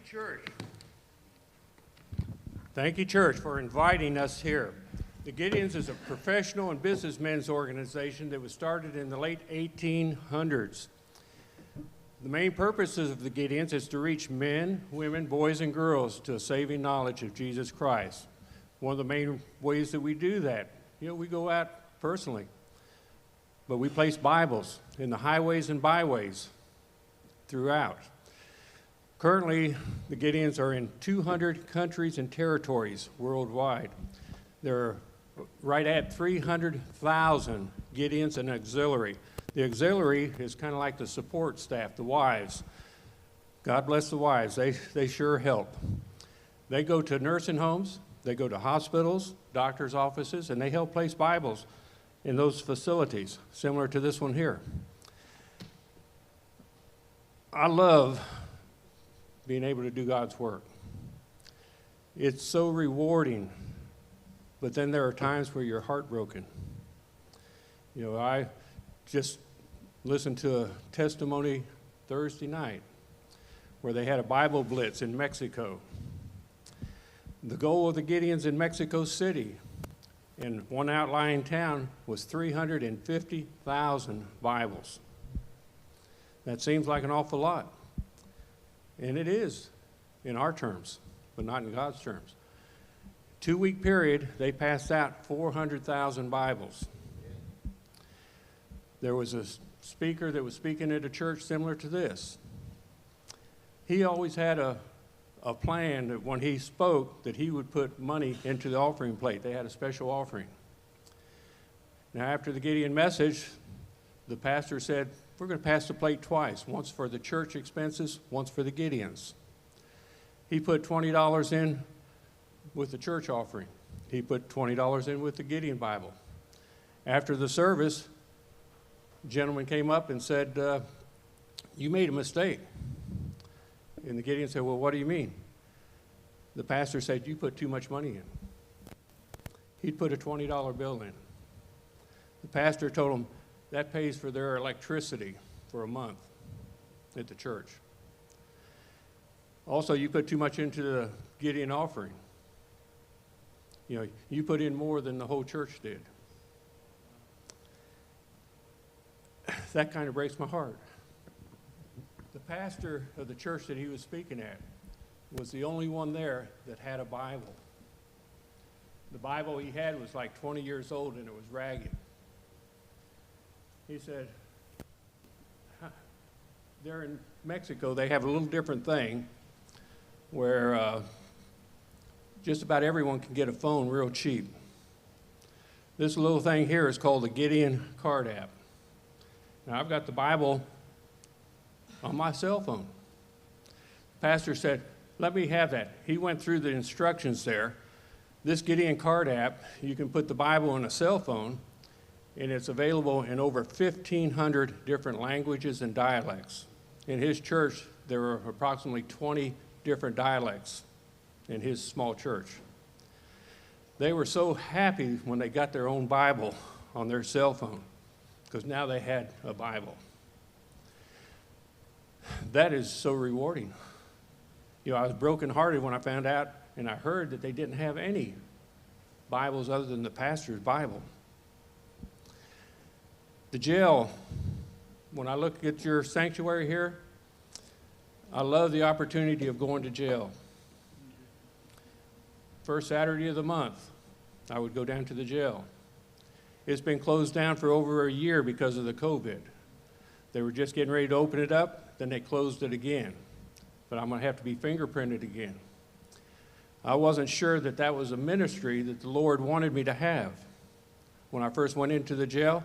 Church. Thank you, church, for inviting us here. The Gideons is a professional and businessmen's organization that was started in the late 1800s. The main purposes of the Gideons is to reach men, women, boys, and girls to a saving knowledge of Jesus Christ. One of the main ways that we do that, we go out personally, but we place Bibles in the highways and byways throughout. Currently, the Gideons are in 200 countries and territories worldwide. There are right at 300,000 Gideons and auxiliary. The auxiliary is kind of like the support staff, the wives. God bless the wives. They sure help. They go to nursing homes, they go to hospitals, doctors' offices, and they help place Bibles in those facilities, similar to this one here. I love being able to do God's work. It's so rewarding, but then there are times where you're heartbroken. I just listened to a testimony Thursday night where they had a Bible blitz in Mexico. The goal of the Gideons in Mexico City, in one outlying town, was 350,000 Bibles. That seems like an awful lot. And it is in our terms, but not in God's terms. 2-week period, they passed out 400,000 Bibles. There was a speaker that was speaking at a church similar to this. He always had a plan that when he spoke that he would put money into the offering plate. They had a special offering. Now after the Gideon message, the pastor said, we're going to pass the plate twice, once for the church expenses, once for the Gideons. He put $20 in with the church offering. He put $20 in with the Gideon Bible. After the service, a gentleman came up and said, you made a mistake. And the Gideon said, well, what do you mean? The pastor said, you put too much money in. He'd put a $20 bill in. The pastor told him, that pays for their electricity for a month at the church. Also, you put too much into the Gideon offering. You put in more than the whole church did. That kind of breaks my heart. The pastor of the church that he was speaking at was the only one there that had a Bible. The Bible he had was like 20 years old and it was ragged. He said, there in Mexico, they have a little different thing where just about everyone can get a phone real cheap. This little thing here is called the Gideon card app. Now, I've got the Bible on my cell phone. The pastor said, let me have that. He went through the instructions there. This Gideon card app, you can put the Bible on a cell phone, and it's available in over 1,500 different languages and dialects. In his church, there were approximately 20 different dialects in his small church. They were so happy when they got their own Bible on their cell phone, because now they had a Bible. That is so rewarding. I was brokenhearted when I found out and I heard that they didn't have any Bibles other than the pastor's Bible. The jail, when I look at your sanctuary here, I love the opportunity of going to jail. First Saturday of the month, I would go down to the jail. It's been closed down for over a year because of the COVID. They were just getting ready to open it up, then they closed it again. But I'm going to have to be fingerprinted again. I wasn't sure that that was a ministry that the Lord wanted me to have. When I first went into the jail,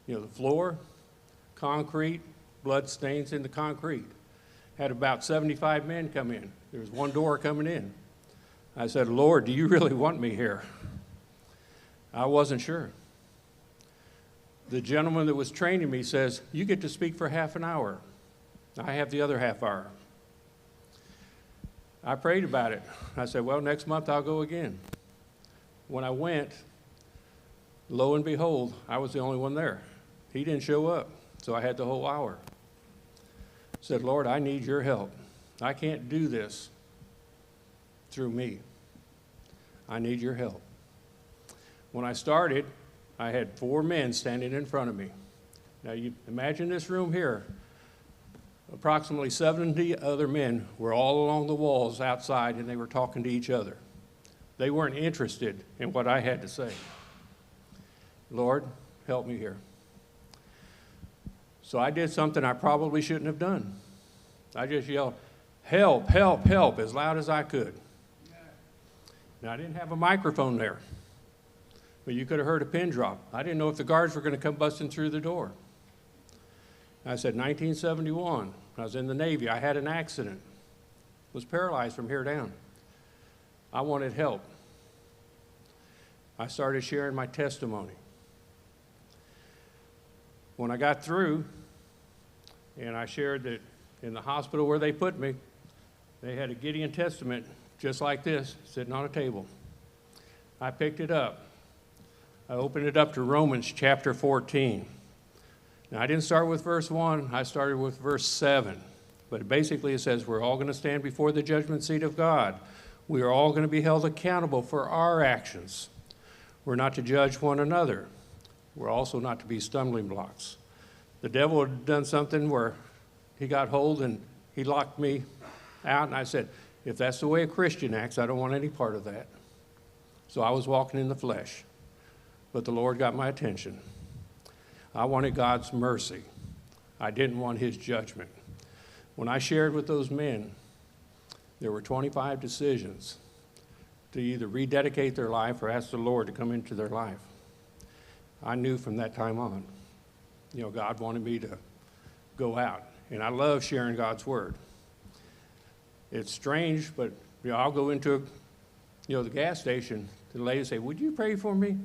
the floor, concrete, blood stains in the concrete. Had about 75 men come in. There was one door coming in. I said, Lord, do you really want me here? I wasn't sure. The gentleman that was training me says, you get to speak for half an hour. I have the other half hour. I prayed about it. I said, well, next month I'll go again. When I went, lo and behold, I was the only one there. He didn't show up, so I had the whole hour. I said, Lord, I need your help. I can't do this through me. I need your help. When I started, I had 4 men standing in front of me. Now, you imagine this room here. Approximately 70 other men were all along the walls outside, and they were talking to each other. They weren't interested in what I had to say. Lord, help me here. So I did something I probably shouldn't have done. I just yelled, help, help, help, as loud as I could. Now, I didn't have a microphone there, but you could have heard a pin drop. I didn't know if the guards were going to come busting through the door. I said, 1971, I was in the Navy. I had an accident, was paralyzed from here down. I wanted help. I started sharing my testimony. When I got through, and I shared that in the hospital where they put me, they had a Gideon Testament just like this, sitting on a table. I picked it up. I opened it up to Romans chapter 14. Now, I didn't start with verse 1, I started with verse 7. But basically it says we're all going to stand before the judgment seat of God. We are all going to be held accountable for our actions. We're not to judge one another. We're also not to be stumbling blocks. The devil had done something where he got hold and he locked me out, and I said, if that's the way a Christian acts, I don't want any part of that. So I was walking in the flesh, but the Lord got my attention. I wanted God's mercy. I didn't want his judgment. When I shared with those men, there were 25 decisions to either rededicate their life or ask the Lord to come into their life. I knew from that time on, God wanted me to go out. And I love sharing God's word. It's strange, but I'll go into the gas station. The lady say, would you pray for me?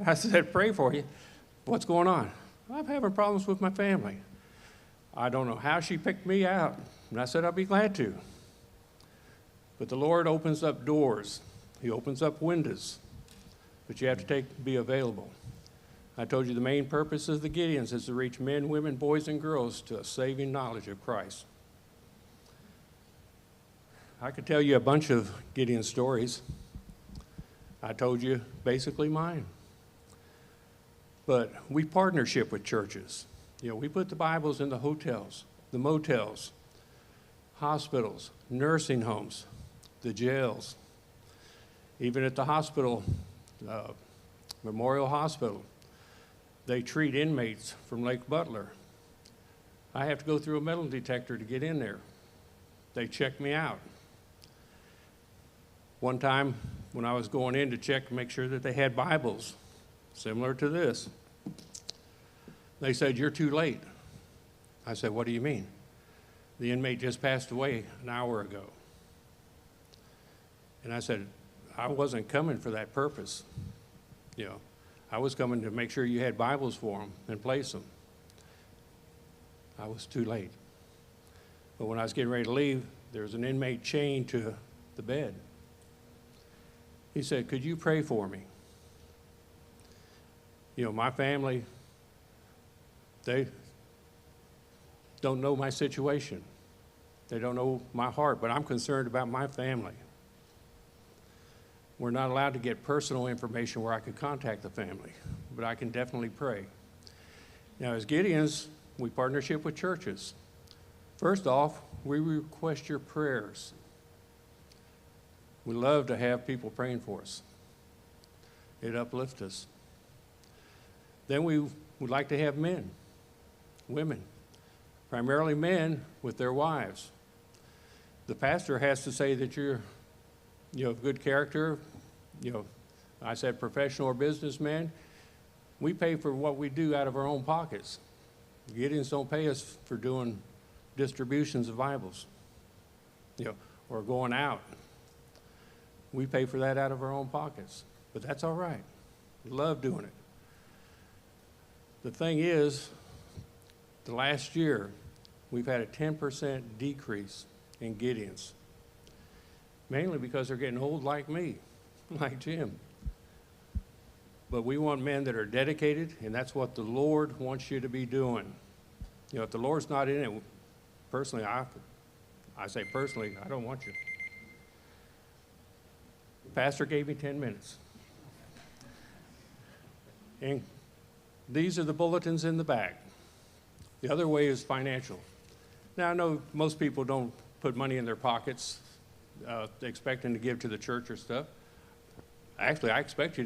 I said, pray for you. What's going on? I'm having problems with my family. I don't know how she picked me out. And I said, I'll be glad to. But the Lord opens up doors. He opens up windows. But you have to be available. I told you the main purpose of the Gideons is to reach men, women, boys, and girls to a saving knowledge of Christ. I could tell you a bunch of Gideon stories. I told you basically mine. But we partnership with churches. We put the Bibles in the hotels, the motels, hospitals, nursing homes, the jails, even at the hospital, Memorial Hospital. They treat inmates from Lake Butler. I have to go through a metal detector to get in there. They check me out. One time when I was going in to check to make sure that they had Bibles, similar to this, they said, you're too late. I said, what do you mean? The inmate just passed away an hour ago. And I said, I wasn't coming for that purpose. I was coming to make sure you had Bibles for them and place them. I was too late. But when I was getting ready to leave, there was an inmate chained to the bed. He said, could you pray for me? My family, they don't know my situation. They don't know my heart, but I'm concerned about my family. We're not allowed to get personal information where I could contact the family, but I can definitely pray. Now, as Gideons, we partnership with churches. First off, we request your prayers. We love to have people praying for us. It uplifts us. Then we would like to have men, women, primarily men with their wives. The pastor has to say that you're of good character. I said professional or businessman. We pay for what we do out of our own pockets. Gideons don't pay us for doing distributions of Bibles, or going out. We pay for that out of our own pockets, but that's all right. We love doing it. The thing is, the last year, we've had a 10% decrease in Gideons, mainly because they're getting old like me, like Jim. But we want men that are dedicated, and that's what the Lord wants you to be doing. If the Lord's not in it, personally, I say personally, I don't want you. Pastor gave me 10 minutes. And these are the bulletins in the back. The other way is financial. Now, I know most people don't put money in their pockets expecting to give to the church or stuff. Actually, I expect you to give